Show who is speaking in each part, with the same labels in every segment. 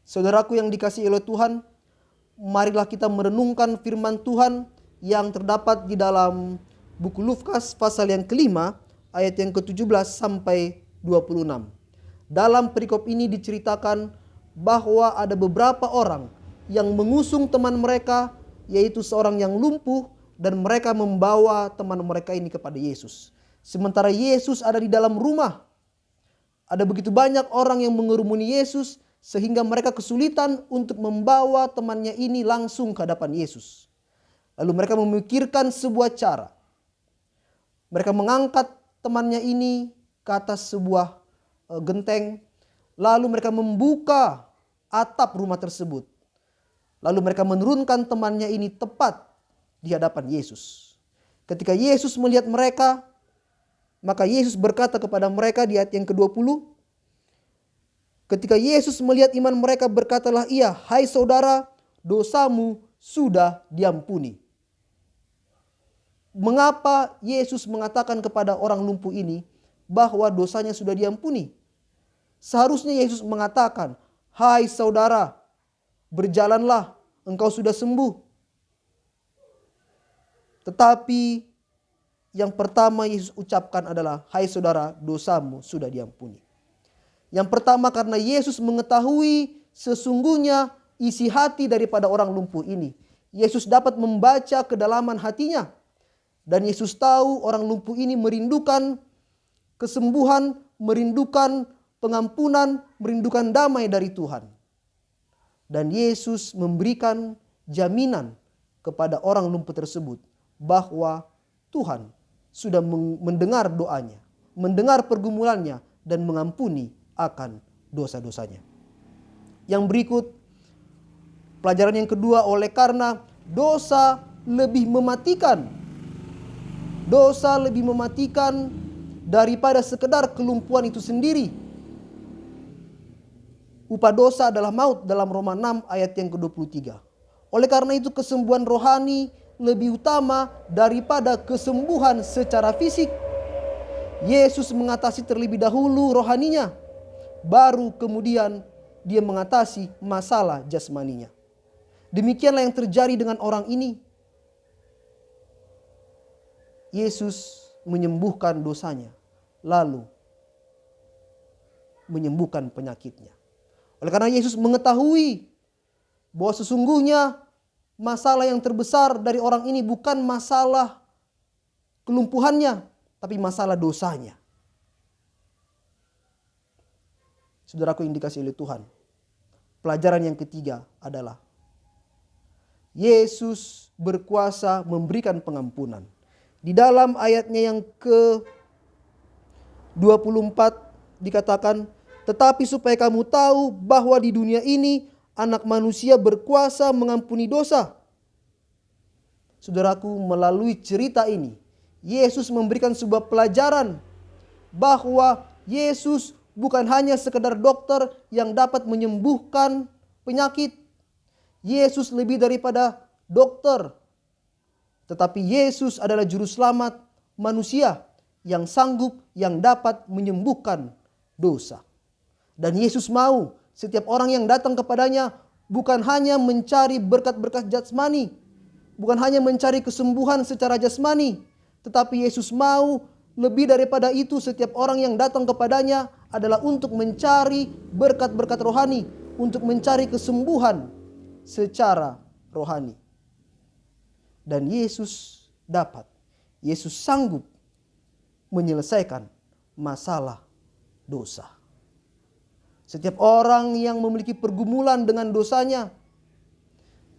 Speaker 1: Saudaraku yang dikasihi oleh Tuhan, marilah kita merenungkan firman Tuhan yang terdapat di dalam buku Lukas pasal yang kelima ayat yang ke-17 sampai 26. Dalam perikop ini diceritakan bahwa ada beberapa orang yang mengusung teman mereka, yaitu seorang yang lumpuh, dan mereka membawa teman mereka ini kepada Yesus. Sementara Yesus ada di dalam rumah, ada begitu banyak orang yang mengerumuni Yesus sehingga mereka kesulitan untuk membawa temannya ini langsung ke hadapan Yesus. Lalu mereka memikirkan sebuah cara. Mereka mengangkat temannya ini ke atas sebuah genteng. Lalu mereka membuka atap rumah tersebut. Lalu mereka menurunkan temannya ini tepat di hadapan Yesus. Ketika Yesus melihat mereka, maka Yesus berkata kepada mereka di ayat yang ke-20. Ketika Yesus melihat iman mereka, berkatalah ia, "Hai saudara, dosamu sudah diampuni." Mengapa Yesus mengatakan kepada orang lumpuh ini bahwa dosanya sudah diampuni? Seharusnya Yesus mengatakan, "Hai saudara, berjalanlah, engkau sudah sembuh." Tetapi yang pertama Yesus ucapkan adalah, "Hai saudara, dosamu sudah diampuni." Yang pertama karena Yesus mengetahui sesungguhnya isi hati daripada orang lumpuh ini. Yesus dapat membaca kedalaman hatinya. Dan Yesus tahu orang lumpuh ini merindukan kesembuhan, merindukan pengampunan, merindukan damai dari Tuhan. Dan Yesus memberikan jaminan kepada orang lumpuh tersebut bahwa Tuhan sudah mendengar doanya, mendengar pergumulannya, dan mengampuni akan dosa-dosanya. Yang berikut, pelajaran yang kedua, oleh karena dosa lebih mematikan. Dosa lebih mematikan daripada sekedar kelumpuhan itu sendiri. Upah dosa adalah maut dalam Roma 6 ayat yang ke-23. Oleh karena itu kesembuhan rohani lebih utama daripada kesembuhan secara fisik. Yesus mengatasi terlebih dahulu rohaninya, baru kemudian dia mengatasi masalah jasmaninya. Demikianlah yang terjadi dengan orang ini. Yesus menyembuhkan dosanya, lalu menyembuhkan penyakitnya. Oleh karena Yesus mengetahui bahwa sesungguhnya masalah yang terbesar dari orang ini bukan masalah kelumpuhannya, tapi masalah dosanya. Saudaraku yang dikasihi oleh Tuhan, pelajaran yang ketiga adalah Yesus berkuasa memberikan pengampunan. Di dalam ayatnya yang ke-24 dikatakan, "Tetapi supaya kamu tahu bahwa di dunia ini Anak Manusia berkuasa mengampuni dosa." Saudaraku, melalui cerita ini Yesus memberikan sebuah pelajaran bahwa Yesus bukan hanya sekedar dokter yang dapat menyembuhkan penyakit. Yesus lebih daripada dokter. Tetapi Yesus adalah juru selamat manusia yang sanggup, yang dapat menyembuhkan dosa. Dan Yesus mau setiap orang yang datang kepadanya bukan hanya mencari berkat-berkat jasmani, bukan hanya mencari kesembuhan secara jasmani, tetapi Yesus mau lebih daripada itu. Setiap orang yang datang kepadanya adalah untuk mencari berkat-berkat rohani, untuk mencari kesembuhan secara rohani. Dan Yesus sanggup menyelesaikan masalah dosa. Setiap orang yang memiliki pergumulan dengan dosanya,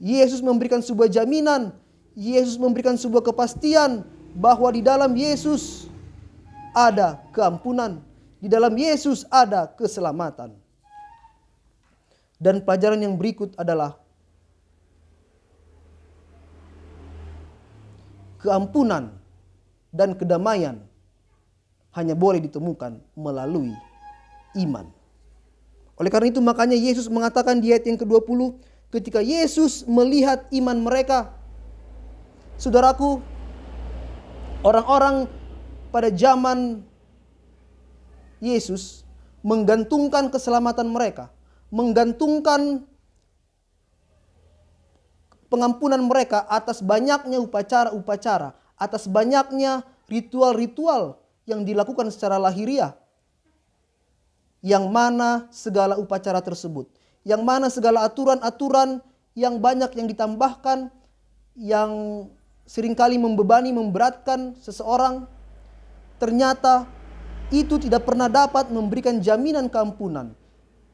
Speaker 1: Yesus memberikan sebuah jaminan, Yesus memberikan sebuah kepastian bahwa di dalam Yesus ada keampunan, di dalam Yesus ada keselamatan. Dan pelajaran yang berikut adalah keampunan dan kedamaian hanya boleh ditemukan melalui iman. Oleh karena itu makanya Yesus mengatakan di ayat yang ke-20, ketika Yesus melihat iman mereka. Saudaraku, orang-orang pada zaman Yesus menggantungkan keselamatan mereka, menggantungkan pengampunan mereka atas banyaknya upacara-upacara, atas banyaknya ritual-ritual yang dilakukan secara lahiriah. Yang mana segala upacara tersebut, yang mana segala aturan-aturan yang banyak yang ditambahkan, yang seringkali membebani, memberatkan seseorang, ternyata itu tidak pernah dapat memberikan jaminan keampunan.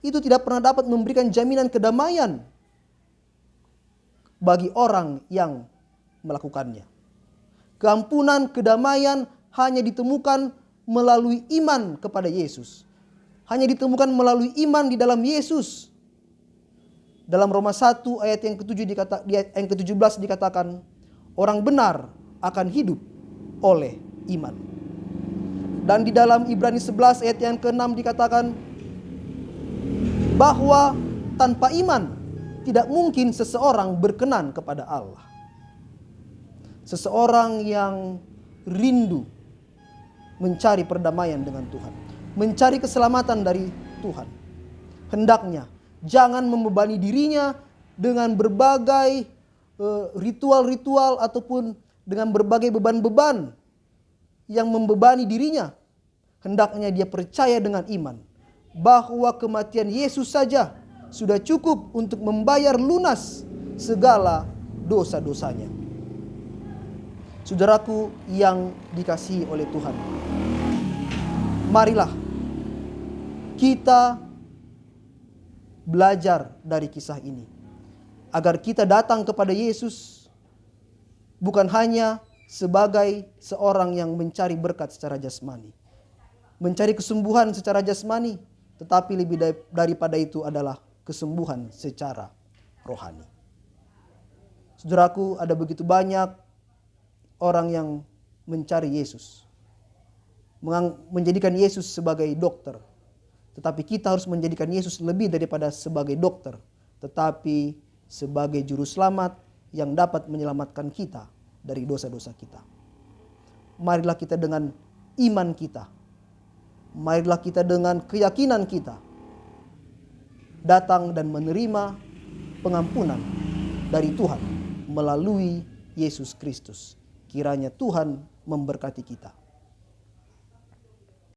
Speaker 1: Itu tidak pernah dapat memberikan jaminan kedamaian bagi orang yang melakukannya. Keampunan, kedamaian hanya ditemukan melalui iman kepada Yesus. Hanya ditemukan melalui iman di dalam Yesus. Dalam Roma 1 ayat yang ke-17 dikatakan, orang benar akan hidup oleh iman. Dan di dalam Ibrani 11 ayat yang ke-6 dikatakan bahwa tanpa iman tidak mungkin seseorang berkenan kepada Allah. Seseorang yang rindu mencari perdamaian dengan Tuhan, mencari keselamatan dari Tuhan, hendaknya jangan membebani dirinya dengan berbagai ritual-ritual ataupun dengan berbagai beban-beban yang membebani dirinya. Hendaknya dia percaya dengan iman bahwa kematian Yesus saja sudah cukup untuk membayar lunas segala dosa-dosanya. Saudaraku yang dikasihi oleh Tuhan, marilah kita belajar dari kisah ini, agar kita datang kepada Yesus bukan hanya sebagai seorang yang mencari berkat secara jasmani, mencari kesembuhan secara jasmani, tetapi lebih daripada itu adalah kesembuhan secara rohani. Saudaraku, ada begitu banyak orang yang mencari Yesus, menjadikan Yesus sebagai dokter. Tetapi kita harus menjadikan Yesus lebih daripada sebagai dokter, tetapi sebagai juru selamat yang dapat menyelamatkan kita dari dosa-dosa kita. Marilah kita dengan iman kita, marilah kita dengan keyakinan kita datang dan menerima pengampunan dari Tuhan melalui Yesus Kristus. Kiranya Tuhan memberkati kita.